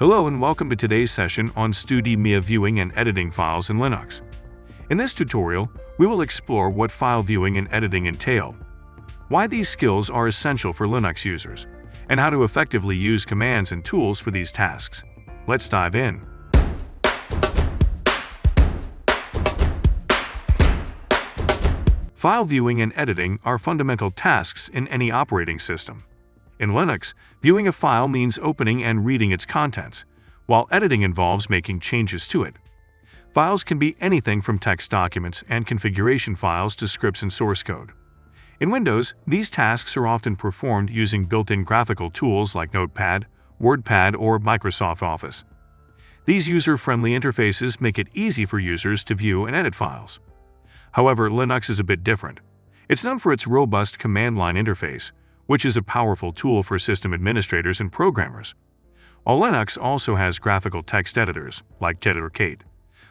Hello and welcome to today's session on Studemia viewing and editing files in Linux. In this tutorial, we will explore what file viewing and editing entail, why these skills are essential for Linux users, and how to effectively use commands and tools for these tasks. Let's dive in. File viewing and editing are fundamental tasks in any operating system. In Linux, viewing a file means opening and reading its contents, while editing involves making changes to it. Files can be anything from text documents and configuration files to scripts and source code. In Windows, these tasks are often performed using built-in graphical tools like Notepad, WordPad, or Microsoft Office. These user-friendly interfaces make it easy for users to view and edit files. However, Linux is a bit different. It's known for its robust command line interface, which is a powerful tool for system administrators and programmers. While Linux also has graphical text editors, like Jet or Kate,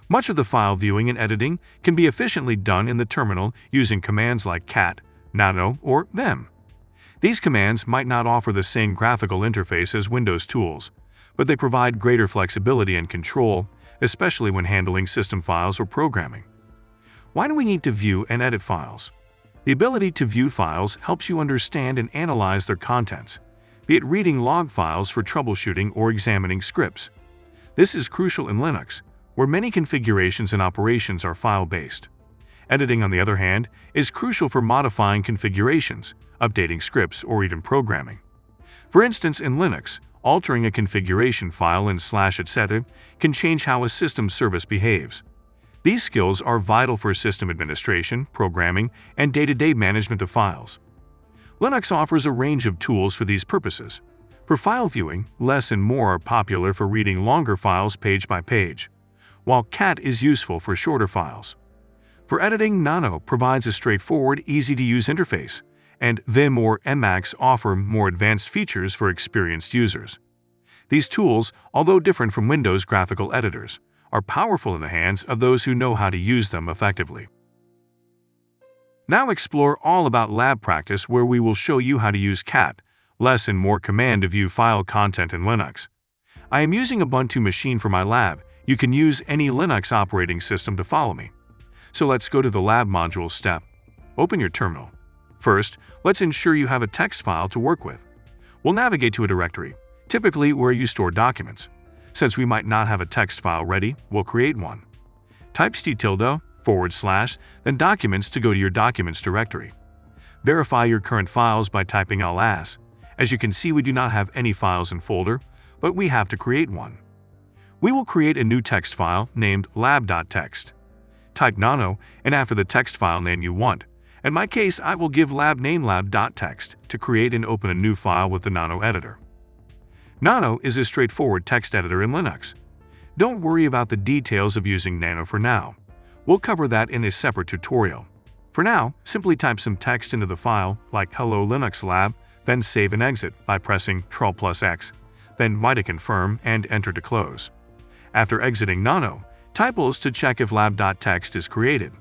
much of the file viewing and editing can be efficiently done in the terminal using commands like cat, nano, or vim. These commands might not offer the same graphical interface as Windows tools, but they provide greater flexibility and control, especially when handling system files or programming. Why do we need to view and edit files? The ability to view files helps you understand and analyze their contents, be it reading log files for troubleshooting or examining scripts. This is crucial in Linux, where many configurations and operations are file-based. Editing, on the other hand, is crucial for modifying configurations, updating scripts, or even programming. For instance, in Linux, altering a configuration file in /etc can change how a system service behaves. These skills are vital for system administration, programming, and day-to-day management of files. Linux offers a range of tools for these purposes. For file viewing, less and more are popular for reading longer files page by page, while cat is useful for shorter files. For editing, nano provides a straightforward, easy-to-use interface, and vim or Emacs offer more advanced features for experienced users. These tools, although different from Windows graphical editors, are powerful in the hands of those who know how to use them effectively. Now explore all about lab practice, where we will show you how to use cat, less and more command to view file content in Linux. I am using a Ubuntu machine for my lab. You can use any Linux operating system to follow me. So let's go to the lab module step. Open your terminal. First, let's ensure you have a text file to work with. We'll navigate to a directory, typically where you store documents. Since we might not have a text file ready, we'll create one. Type // then documents to go to your documents directory. Verify your current files by typing ls. As you can see, we do not have any files in folder, but we have to create one. We will create a new text file named lab.txt. Type nano, and after the text file name you want. In my case, I will give lab name lab.txt to create and open a new file with the nano editor. Nano is a straightforward text editor in Linux. Don't worry about the details of using Nano for now. We'll cover that in a separate tutorial. For now, simply type some text into the file, like Hello Linux Lab, then save and exit by pressing Ctrl+X, then Y to confirm and Enter to close. After exiting Nano, type ls to check if lab.txt is created.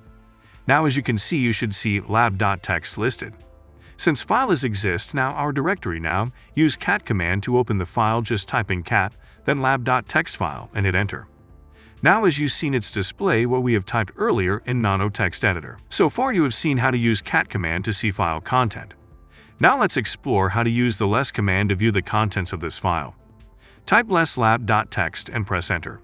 Now, as you can see, you should see lab.txt listed. Since files exist now our directory now, use cat command to open the file, just typing cat, then lab.txt file and hit enter. Now, as you've seen, it's display what we have typed earlier in Nano text editor. So far you have seen how to use cat command to see file content. Now let's explore how to use the less command to view the contents of this file. Type less lab.txt and press enter.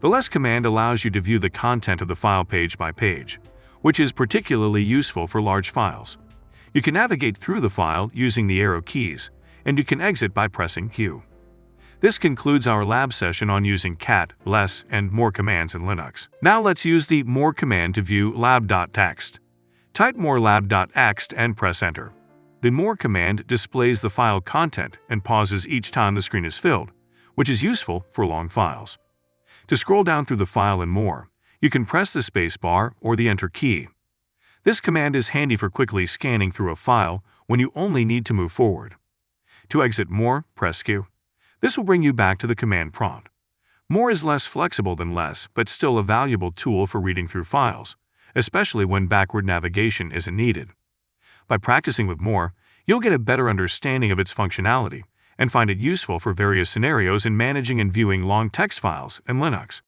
The less command allows you to view the content of the file page by page, which is particularly useful for large files. You can navigate through the file using the arrow keys, and you can exit by pressing Q. This concludes our lab session on using cat, less, and more commands in Linux. Now let's use the more command to view lab.txt. Type more lab.txt and press enter. The more command displays the file content and pauses each time the screen is filled, which is useful for long files. To scroll down through the file and more, you can press the space bar or the enter key. This command is handy for quickly scanning through a file when you only need to move forward. To exit more, press Q. This will bring you back to the command prompt. More is less flexible than less, but still a valuable tool for reading through files, especially when backward navigation isn't needed. By practicing with more, you'll get a better understanding of its functionality and find it useful for various scenarios in managing and viewing long text files in Linux.